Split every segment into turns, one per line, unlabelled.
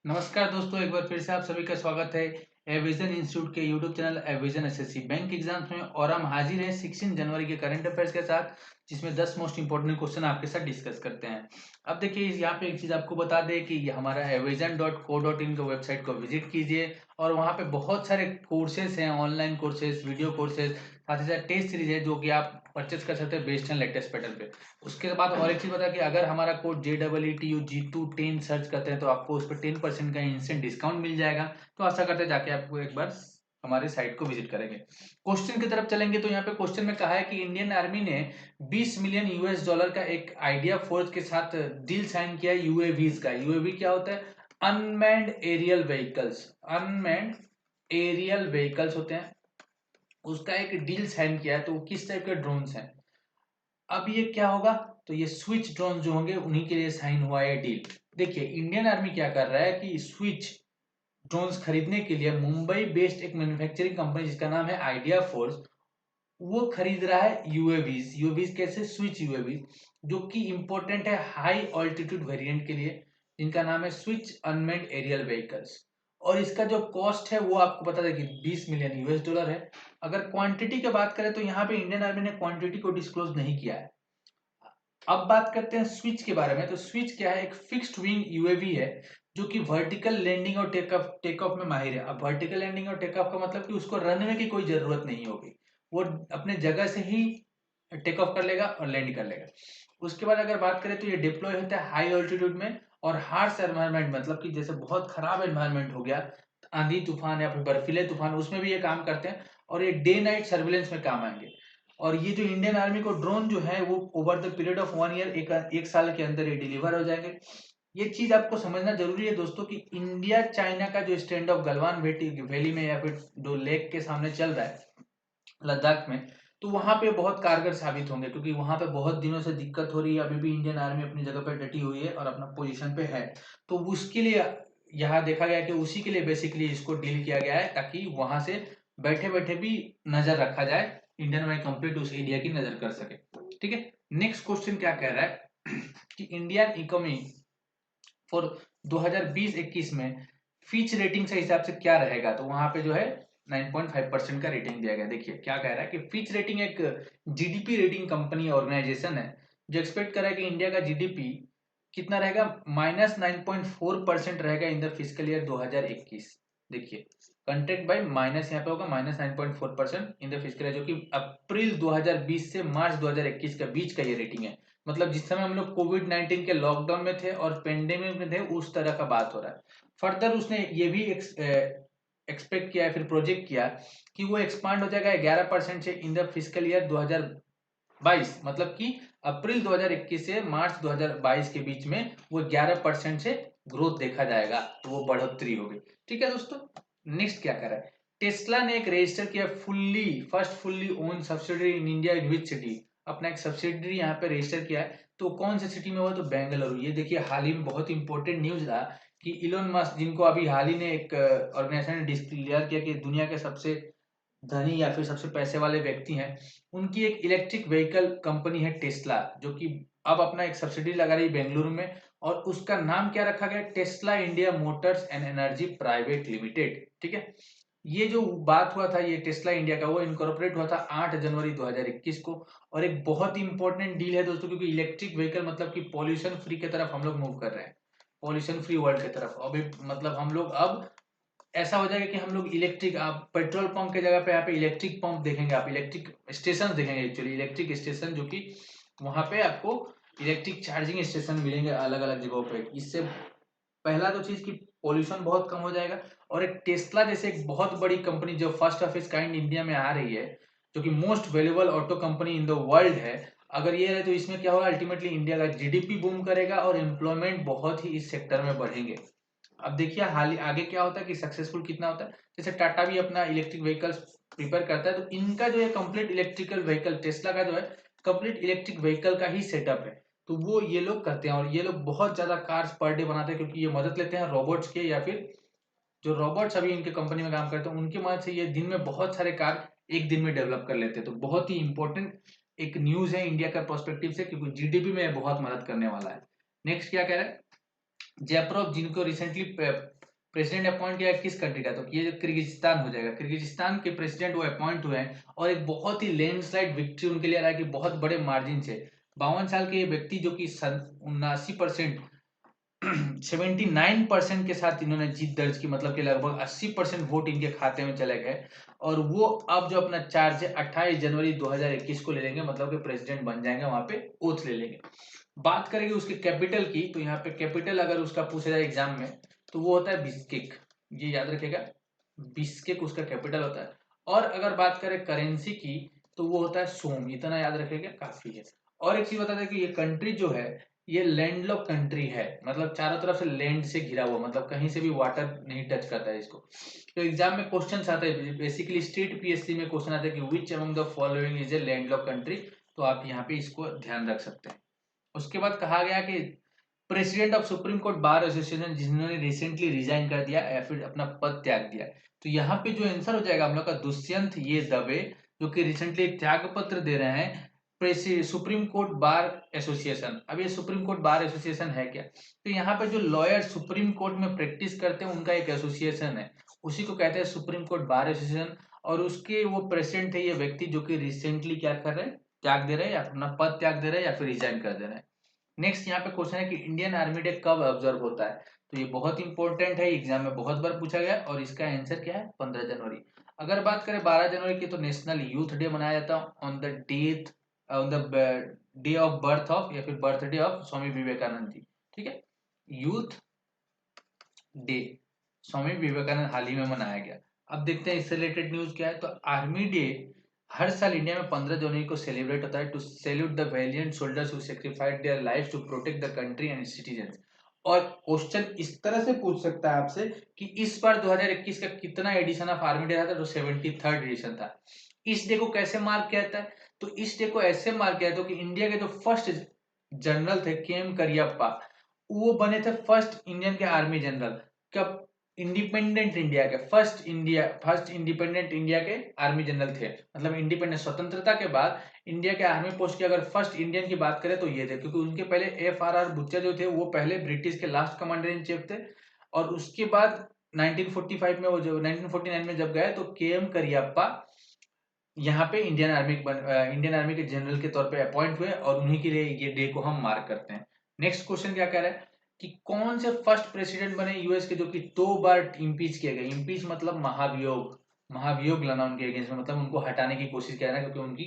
नमस्कार दोस्तों, एक बार फिर से आप सभी का स्वागत है एविजन इंस्टीट्यूट के YouTube channel Avision SSC bank exams में। और हम हाजिर हैं 16 जनवरी के करंट अफेयर्स के साथ, जिसमें 10 मोस्ट इंपोर्टेंट क्वेश्चन आपके साथ डिस्कस करते हैं। अब देखिए, यहाँ पे एक चीज आपको बता दें कि ये हमारा evision.co.in का वेबसाइट को विजिट कीजिए और वहाँ पे बहुत सारे कोर्सेज हैं, ऑनलाइन कोर्सेज, वीडियो कोर्सेज, साथ ही साथ टेस्ट सीरीज है जो कि आप परचेज कर सकते हैं बेस्ड ऑन लेटेस्ट पैटर्न पे। उसके बाद और एक चीज बता कि अगर हमारा कोड JEETU G210 सर्च करते हैं तो आपको उस पर 10% का इंस्टेंट डिस्काउंट मिल जाएगा। तो आशा करते हैं जाके आपको एक बार हमारे साइट को विजिट करेंगे। क्वेश्चन की तरफ चलेंगे तो यहाँ पे क्वेश्चन में कहा है कि इंडियन आर्मी ने 20 मिलियन US डॉलर का एक आइडिया फोर्स के साथ डील साइन किया यूएवीज का। यूएवी क्या होता है? Unmanned aerial vehicles. Unmanned aerial vehicles होते हैं, उसका एक डील साइन किया है। तो किस टाइप के ड्रोन्स हैं? अब ये क्या होगा? तो ये स्विच ड्रोन जो होंगे उन्हीं के लिए साइन हुआ है डील। देखिए, इंडियन आर्मी क्या कर रहा है कि स्विच ड्रोन्स खरीदने के लिए मुंबई बेस्ड एक मैन्युफैक्चरिंग कंपनी जिसका नाम है आइडिया फोर्स, वो खरीद रहा है यूएवीज। यूएवीज कैसे? स्विच यूएवीज, जो कि इंपॉर्टेंट है हाई ऑल्टीट्यूड वेरिएंट के लिए, जिनका नाम है स्विच अनमैन्ड एरियल व्हीकल्स। और इसका जो कॉस्ट है वो आपको बता दें कि 20 मिलियन US डॉलर है। अगर क्वांटिटी की बात करें तो यहाँ पे इंडियन आर्मी ने क्वांटिटी को डिस्क्लोज नहीं किया है। अब बात करते हैं स्विच के बारे में। तो स्विच क्या है? एक फिक्स्ड विंग यूएवी है जो कि वर्टिकल लैंडिंग और टेक ऑफ में माहिर है। अब वर्टिकल लैंडिंग और टेक ऑफ का मतलब कि उसको रनवे की कोई जरूरत नहीं होगी, वो अपने जगह से ही टेक ऑफ कर लेगा और लैंड कर लेगा। उसके बाद अगर बात करें तो ये डिप्लॉय होता है हाई ऑल्टीट्यूड में और हार्श एनवायरमेंट, मतलब कि जैसे बहुत खराब एनवायरमेंट हो गया, आंधी तूफान या फिर बर्फीले तूफान, उसमें भी ये काम करते हैं। और ये डे नाइट सर्विलेंस में काम आएंगे। और ये जो इंडियन आर्मी को ड्रोन जो है वो over the period of 1 year, एक साल के अंदर ये डिलीवर हो जाएंगे। ये चीज आपको समझना जरूरी है दोस्तों कि इंडिया चाइना का जो स्टैंड ऑफ गलवान वैली में या फिर जो लेक के सामने चल रहा है लद्दाख में, तो वहां पे बहुत कारगर साबित होंगे, क्योंकि वहां पे बहुत दिनों से दिक्कत हो रही है। अभी भी इंडियन आर्मी अपनी जगह पे डटी हुई है और अपना पोजीशन पे है। तो उसके लिए यहाँ देखा गया कि उसी के लिए बेसिकली इसको डील किया गया है, ताकि वहां से बैठे बैठे भी नजर रखा जाए, इंडियन आर्मी कंप्लीट उस एरिया की नजर कर सके। ठीक है। नेक्स्ट क्वेश्चन क्या कह रहा है कि इंडियन इकोनॉमी फॉर 2020-21 में फिच रेटिंग से हिसाब से क्या रहेगा? तो वहां पे जो है 9.5% का रेटिंग दिया गया। देखिए क्या कह रहा है कि फिच रेटिंग एक जीडीपी रेटिंग कंपनी ऑर्गेनाइजेशन है जो एक्सपेक्ट कर रहा है कि इंडिया का जीडीपी कितना रहेगा? -9.4% रहेगा इन द फिजिकल ईयर 2021। देखिए, कंट्रैक्ट बाय माइनस यहाँ पे होगा -9.4% इन द फिजिकल ईयर, जो कि अप्रैल 2020 से मार्च 2021 के बीच का ये रेटिंग है। मतलब जिस समय हम लोग कोविड-19 के लॉकडाउन में थे और पेंडेमिक में थे, उस तरह का बात हो रहा है। फर्दर उसने ये भी एक्सपेक्ट किया है, फिर प्रोजेक्ट किया कि वो एक्सपांड हो जाएगा 11% से इन द फिजिकल ईयर 2022। मतलब कि अप्रैल 2021 से मार्च 2022 के बीच में वो 11% से ग्रोथ देखा जाएगा, तो वो बढ़ोतरी होगी। ठीक है दोस्तों। नेक्स्ट क्या कर रहा है? टेस्ला ने एक रजिस्टर किया first fully own subsidiary in India in which city. अपना एक सब्सिडरी यहाँ पे रजिस्टर किया है। तो कौन सी सिटी में हुआ? तो बेंगलुरु। ये देखिए, हाल ही में बहुत इंपॉर्टेंट न्यूज रहा कि इलोन मस्क, जिनको अभी हाल ही ने एक ऑर्गेनाइजेशन ने डिक्लेयर किया कि दुनिया के सबसे धनी या फिर सबसे पैसे वाले व्यक्ति हैं, उनकी एक इलेक्ट्रिक व्हीकल कंपनी है टेस्ला, जो कि अब अपना एक सब्सिडी लगा रही है बेंगलुरु में। और उसका नाम क्या रखा गया? Tesla India Motors and energy private limited. ठीक है। ये जो बात हुआ था, ये टेस्ला इंडिया का, वो इनकॉर्पोरेट हुआ था 8 जनवरी 2021 को। और एक बहुत ही इंपॉर्टेंट डील है दोस्तों, क्योंकि इलेक्ट्रिक व्हीकल मतलब कि पॉल्यूशन फ्री की तरफ हम लोग मूव कर रहे हैं, पॉल्यूशन फ्री वर्ल्ड की तरफ। अभी मतलब हम लोग अब ऐसा हो जाएगा कि हम लोग इलेक्ट्रिक, आप पेट्रोल पंप के जगह पे यहाँ पे इलेक्ट्रिक पंप देखेंगे, आप इलेक्ट्रिक स्टेशन देखेंगे, एक्चुअली इलेक्ट्रिक स्टेशन, जो कि वहां पे आपको इलेक्ट्रिक चार्जिंग स्टेशन मिलेंगे अलग अलग जगहों पे। इससे पहला तो चीज कि पॉल्यूशन बहुत कम हो जाएगा। और एक टेस्ला जैसे एक बहुत बड़ी कंपनी जो first of its kind India में आ रही है, जो कि most valuable auto company in the world है, अगर ये है तो इसमें क्या होगा? अल्टीमेटली इंडिया का जीडीपी बूम करेगा और एम्प्लॉयमेंट बहुत ही इस सेक्टर में बढ़ेंगे। अब देखिए हाल ही आगे क्या होता है कि सक्सेसफुल कितना होता है। जैसे टाटा भी अपना इलेक्ट्रिक व्हीकल्स प्रिपेयर करता है, तो इनका जो है कंप्लीट इलेक्ट्रिकल व्हीकल, टेस्ला का जो है कंप्लीट इलेक्ट्रिक व्हीकल का ही सेटअप है। तो वो ये लोग करते हैं और ये लोग बहुत ज्यादा कार्स पर डे बनाते हैं, क्योंकि ये मदद लेते हैं रोबोट्स के, या फिर जो रोबोट्स अभी इनके कंपनी में काम करते हैं उनकी मदद से ये दिन में बहुत सारे कार एक दिन में डेवलप कर लेते हैं। तो बहुत ही इंपॉर्टेंट एक न्यूज है इंडिया का पर्सपेक्टिव से, क्योंकि जीडीपी में बहुत मदद करने वाला है। नेक्स्ट क्या कह रहा है? जयप्रov जिनको रिसेंटली प्रेसिडेंट अपॉइंट किया किस कंट्री का, तो ये किर्गिस्तान हो जाएगा। किर्गिस्तान के प्रेसिडेंट वो अपॉइंट हुए हैं और एक बहुत ही लैंडस्लाइड विक्ट्री उनके लिए रहा है कि बहुत बड़े मार्जिन से 52 साल के ये व्यक्ति जो कि 79% 79% के साथ इन्होंने जीत दर्ज की, मतलब कि लगभग 80% वोट इनके खाते में चले गए और वो अब जो अपना चार्ज है 28 जनवरी 2021 को ले लेंगे, मतलब कि प्रेसिडेंट बन जाएंगे, वहां पे ओथ ले लेंगे। बात करेंगे उसके कैपिटल की, तो यहाँ पे कैपिटल अगर उसका पूछा जाए एग्जाम में तो वो होता है बिस्केक, ये याद रखेगा, बिस्केक उसका कैपिटल होता है। और अगर बात करें करेंसी की तो वो होता है सोम, इतना याद रखेगा काफी है। और एक चीज बता दें कि ये कंट्री जो है ये लैंडलॉक कंट्री है, मतलब चारों तरफ से लैंड से घिरा हुआ, मतलब कहीं से भी वाटर नहीं टच करता है इसको। तो एग्जाम में क्वेश्चन आते हैं बेसिकली स्टेट पीएससी में क्वेश्चन आते हैं कि which among the following is a landlock country, तो आप यहाँ पे इसको ध्यान रख सकते हैं। उसके बाद कहा गया कि president of supreme court bar association जिन्होंने रिसेंटली रिजाइन कर दिया या फिर अपना पद त्याग दिया, तो यहाँ पे जो आंसर हो जाएगा हम लोग का दुष्यंत ये दवे, जो कि रिसेंटली त्याग पत्र दे रहे हैं सुप्रीम कोर्ट बार एसोसिएशन। अब ये सुप्रीम कोर्ट बार एसोसिएशन है क्या, तो यहाँ पे जो लॉयर सुप्रीम कोर्ट में प्रैक्टिस करते हैं उनका एक एसोसिएशन है, उसी को कहते हैं सुप्रीम कोर्ट बार एसोसिएशन। और उसके वो प्रेसिडेंट है ये व्यक्ति जो कि रिसेंटली क्या कर रहे हैं, त्याग दे रहे हैं या अपना पद त्याग दे रहे हैं या फिर रिजाइन कर दे रहे हैं। नेक्स्ट यहाँ पे क्वेश्चन है कि इंडियन आर्मी डे कब ऑब्जर्व होता है, तो ये बहुत इंपॉर्टेंट है, एग्जाम में बहुत बार पूछा गया और इसका आंसर क्या है 15 जनवरी। अगर बात करें 12 जनवरी की तो नेशनल यूथ डे मनाया जाता है on the death on the day of birth of या फिर बर्थडे ऑफ स्वामी विवेकानंद जी। ठीक है, यूथ डे स्वामी विवेकानंद हाल ही में मनाया गया। अब देखते हैं इससे रिलेटेड न्यूज क्या है, तो आर्मी डे हर साल इंडिया में 15 जनवरी को सेलिब्रेट होता है to salute the valiant soldiers who sacrificed their lives to protect the country and citizens. और क्वेश्चन इस तरह से पूछ सकता है आपसे कि इस बार 2021 का कितना एडिशन ऑफ आर्मी डे था, तो 73rd एडिशन था। इस डे को कैसे मार्क किया जाता है, तो इस डे को ऐसे मार्क किया जाता है कि इंडिया के जो फर्स्ट जनरल थे के एम करियप्पा, वो बने थे फर्स्ट इंडियन के आर्मी जनरल, कब, इंडिपेंडेंट इंडिया के फर्स्ट इंडिपेंडेंट इंडिया के आर्मी जनरल थे, मतलब इंडिपेंडेंट स्वतंत्रता के बाद इंडिया के आर्मी पोस्ट की अगर फर्स्ट इंडियन की बात करें तो ये थे, क्योंकि उनके पहले FRR बुच्चर जो थे वो पहले ब्रिटिश के लास्ट कमांडर इन चीफ थे। और उसके बाद 1945 में वो जो 1949 में जब गए तो KM करियप्पा यहाँ पे इंडियन आर्मी के जनरल के तौर पे अपॉइंट हुए और उन्हीं के लिए ये डे को हम मार्क करते हैं। नेक्स्ट क्वेश्चन क्या कह रहा है कि कौन से फर्स्ट प्रेसिडेंट बने यूएस के जो कि 2 बार इम्पीच किए गए, इम्पीच मतलब महाभियोग, महाभियोग लाना उनके अगेंस्ट में, मतलब उनको हटाने की कोशिश किया ना, क्योंकि उनकी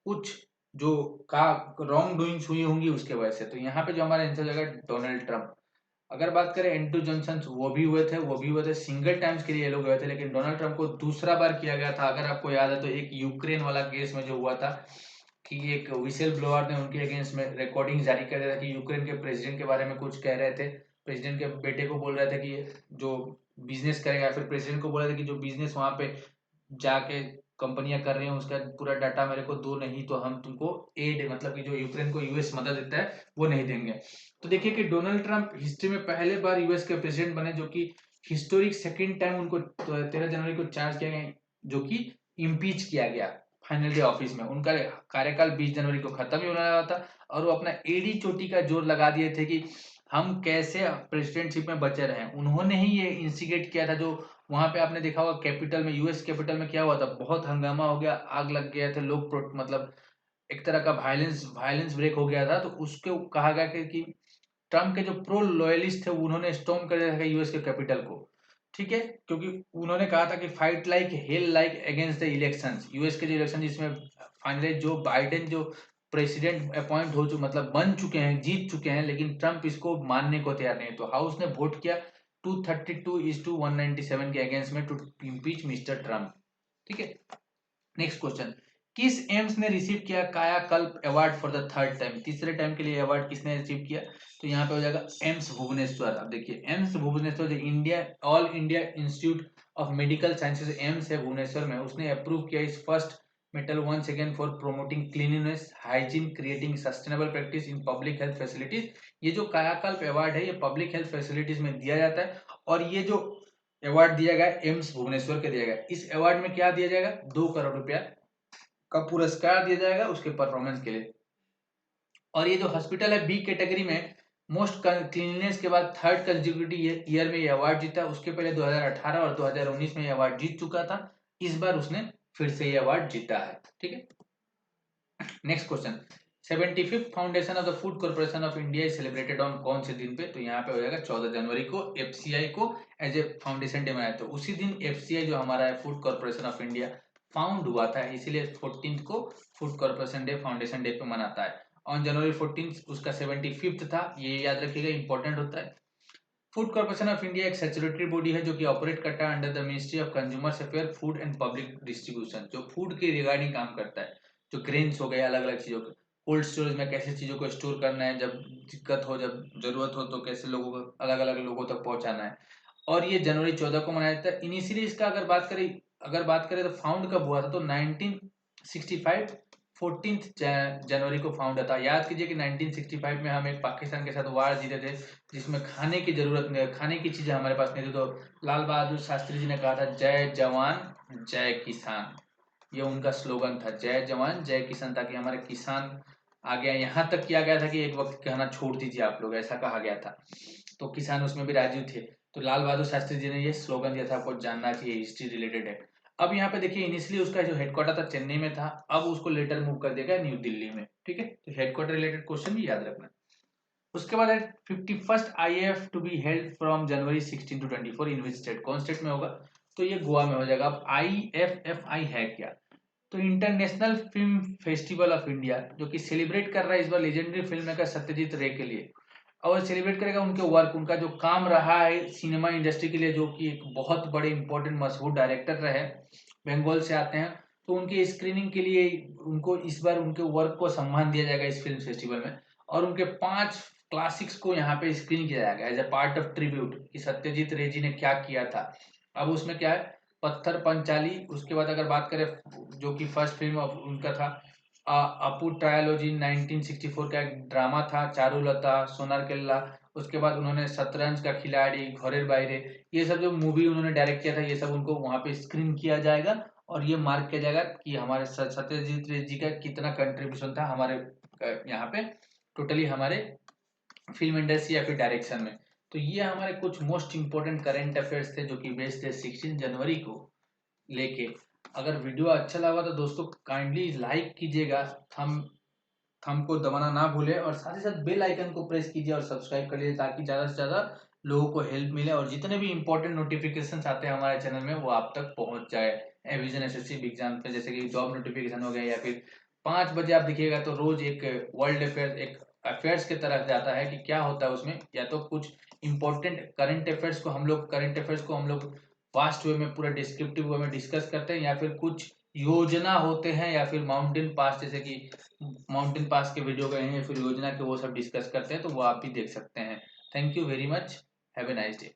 कुछ जो का रॉन्ग डूइंग्स हुई होंगी उसके वजह से। तो यहाँ पे जो हमारा आंसर हो जाएगा डोनाल्ड ट्रंप। अगर बात करें एंड्रू जॉनसन, वो भी हुए थे सिंगल टाइम्स के लिए ये लोग गए थे, लेकिन डोनाल्ड ट्रंप को दूसरा बार किया गया था। अगर आपको याद है तो एक यूक्रेन वाला केस में जो हुआ था कि एक विशेल ब्लोअर ने उनके अगेंस्ट में रिकॉर्डिंग जारी कर दिया था कि यूक्रेन के प्रेसिडेंट के बारे में कुछ कह रहे थे, प्रेसिडेंट के बेटे को बोल रहे थे कि जो बिजनेस करेगा, फिर प्रेसिडेंट को बोल रहे थे कि जो बिजनेस वहां पे जाके कंपनियां कर रही हैं उसका पूरा डाटा मेरे को दो, नहीं तो हम तुमको एड, मतलब कि जो यूक्रेन को यूएस मदद देता है वो नहीं देंगे। तो देखिए कि डोनाल्ड ट्रंप हिस्ट्री में पहले बार यूएस के प्रेसिडेंट बने जो कि हिस्टोरिक सेकंड टाइम उनको 13 जनवरी को चार्ज किया गया, जो कि इम्पीच किया गया फाइनल डे ऑफिस में। उनका कार्यकाल 20 जनवरी को खत्म ही होने वाला था और वो अपना एडी चोटी का जोर लगा दिए थे कि हम कैसे प्रेसिडेंटशिप में बचे रहे। उन्होंने ही ये इंस्टिगेट किया था, जो वहां पे आपने देखा होगा कैपिटल में, यूएस कैपिटल में क्या हुआ था, बहुत हंगामा हो गया, आग लग गया थे, लोग मतलब एक तरह का वायलेंस वायलेंस ब्रेक हो गया था। तो उसको कहा गया कि ट्रम्प के जो प्रो लॉयलिस्ट थे उन्होंने स्टॉर्म कर दिया था यूएस के कैपिटल को। ठीक है, क्योंकि उन्होंने कहा था कि fight like hell like against the elections, US के जो इलेक्शन जिसमें फाइनली जो बाइडेन जो प्रेसिडेंट अपॉइंट हो चुके, मतलब बन चुके हैं, जीत चुके हैं, लेकिन ट्रम्प इसको मानने को तैयार नहीं। तो हाउस ने वोट किया 232:197 के अगेंस्ट में टू इम्पीच मिस्टर ट्रम्प। ठीक है, नेक्स्ट क्वेश्चन, किस एम्स ने रिसीव किया कायाकल्प award for the third time, तीसरे टाइम के लिए अवार्ड किसने रिसीव किया, तो यहाँ पे हो जाएगा एम्स भुवनेश्वर। अब देखिए एम्स भुवनेश्वर जो India All India Institute of Medical Sciences AIIMS है भुवनेश्वर में, उसने अप्रूव किया इस first metal once again for promoting cleanliness hygiene creating sustainable practice in public health facilities. ये जो कायाकल्प अवार्ड है ये पब्लिक हेल्थ फैसिलिटीज में दिया जाता है और ये जो अवार्ड दिया गया एम्स भुवनेश्वर के दिया गया। इस अवार्ड में क्या दिया जाएगा, 2 करोड़ रुपया का पुरस्कार दिया जाएगा उसके परफॉर्मेंस के लिए। और ये जो हॉस्पिटल है बी कैटेगरी में मोस्ट क्लीनलीनेस के बाद थर्ड कंसेक्यूटिव ईयर में ये अवार्ड जीता। उसके पहले 2018 और 2019 में ये अवार्ड जीत चुका था। इस बार उसने फिर से ये अवार्ड जीता है। ठीक है, next question, 75th foundation of the food corporation of India is celebrated on कौन से दिन पे? तो यहाँ पे हो जाएगा 14 जनवरी को एफसीआई को एज ए फाउंडेशन डे मनाया। तो उसी दिन एफसीआई जो हमारा है food corporation of India found हुआ था, इसीलिए 14th को food corporation day foundation day पे मनाता है। ऑन जनवरी 14 उसका 75th था, ये याद रखिएगा, इंपॉर्टेंट होता है। फूड कॉर्पोरेशन ऑफ इंडिया एक स्टैट्यूटरी बॉडी है जो कि ऑपरेट करता है under the ministry of consumers affair, food and public distribution, जो फूड के रिगार्डिंग काम करता है। जो ग्रेन्स हो गए, अलग अलग चीजों के कोल्ड स्टोरेज में कैसे चीजों को स्टोर करना है, जब दिक्कत हो, जब जरूरत हो तो कैसे लोगों को अलग अलग लोगों तक पहुंचाना है। और ये जनवरी 14 को मनाया जाता है। इनिशियली इसका अगर बात करें तो फाउंड कब हुआ था? तो 1965 14 जनवरी को फाउंड था। याद कीजिए कि 1965 में हम एक पाकिस्तान के साथ वार जीते थे, जिसमें खाने की जरूरत नहीं, खाने की चीजें हमारे पास नहीं थी। तो लाल बहादुर शास्त्री जी ने कहा था जय जवान जय किसान, ये उनका स्लोगन था, जय जवान जय किसान, ताकि हमारे किसान आ गया। यहाँ तक किया गया था कि एक वक्त कहना छोड़ दीजिए आप लोग, ऐसा कहा गया था। तो किसान उसमें भी राजी थे। तो लाल बहादुर शास्त्री जी ने ये स्लोगन दिया था, आपको जानना चाहिए, हिस्ट्री रिलेटेड है। अब यहाँ पे देखिए, इनिशियली उसका जो हेडक्वार्टर था चेन्नई में था, अब उसको लेटर मूव कर दिया गया न्यू दिल्ली में। ठीक है, तो हेडक्वार्टर रिलेटेड क्वेश्चन भी याद रखना। उसके बाद है 51st IAF to be held from January 16 to 24 in which state? कौन स्टेट में होगा? तो ये गोवा में हो जाएगा। अब IFFI है क्या? तो international film festival of India, जो कि सेलिब्रेट कर रहा है इस बार लेजेंडरी फिल्म मेकर सत्यजीत रे के लिए, और सेलिब्रेट करेगा उनके वर्क, उनका जो काम रहा है सिनेमा इंडस्ट्री के लिए, जो कि एक बहुत बड़े इंपॉर्टेंट मशहूर डायरेक्टर रहे, बंगाल से आते हैं। तो उनकी स्क्रीनिंग के लिए उनको इस बार उनके वर्क को सम्मान दिया जाएगा इस फिल्म फेस्टिवल में, और उनके 5 क्लासिक्स को यहाँ पे स्क्रीन किया जाएगा as a part of tribute कि सत्यजीत रे जी ने क्या किया था। अब उसमें क्या है, पत्थर पंचाली, उसके बाद अगर बात करें जो कि फर्स्ट फिल्म उनका था अपू ट्रायोलॉजी 1964 का एक ड्रामा था, चारुलता, सोनार केल्ला। उसके बाद उन्होंने शतरंज का खिलाड़ी, घोरेर बाइरे, ये सब जो मूवी उन्होंने डायरेक्ट किया था, ये सब उनको वहां पे स्क्रीन किया जाएगा। और ये मार्क किया जाएगा कि हमारे सत्यजीत रे जी का कितना कंट्रीब्यूशन था हमारे यहाँ पे टोटली हमारे फिल्म इंडस्ट्री या फिर डायरेक्शन में। तो ये हमारे कुछ मोस्ट इंपोर्टेंट करंट अफेयर्स थे जो कि बेस्ड थे 16 जनवरी को लेके। अगर वीडियो अच्छा लगा तो दोस्तों काइंडली लाइक कीजिएगा, थंब को दबाना ना भूले, और साथ ही साथ बेल आइकन को प्रेस कीजिए और सब्सक्राइब कर लीजिए, ताकि ज़्यादा से ज़्यादा लोगों को हेल्प मिले और जितने भी इंपॉर्टेंट नोटिफिकेशन आते हैं हमारे चैनल में वो आप तक पहुंच जाए। एविजन एसएससी एग्जाम पे जैसे कि जॉब नोटिफिकेशन हो गया, या फिर 5 बजे आप देखिएगा तो रोज एक वर्ल्ड अफेयर, एक अफेयर्स की तरह जाता है कि क्या होता है उसमें, या तो कुछ इंपॉर्टेंट करंट अफेयर्स को हम लोग फास्ट वे में पूरा डिस्क्रिप्टिव वे में डिस्कस करते हैं, या फिर कुछ योजना होते हैं, या फिर माउंटेन पास, जैसे कि माउंटेन पास के वीडियो गए हैं, फिर योजना के वो सब डिस्कस करते हैं, तो वो आप भी देख सकते हैं। Thank you very much, have a nice day.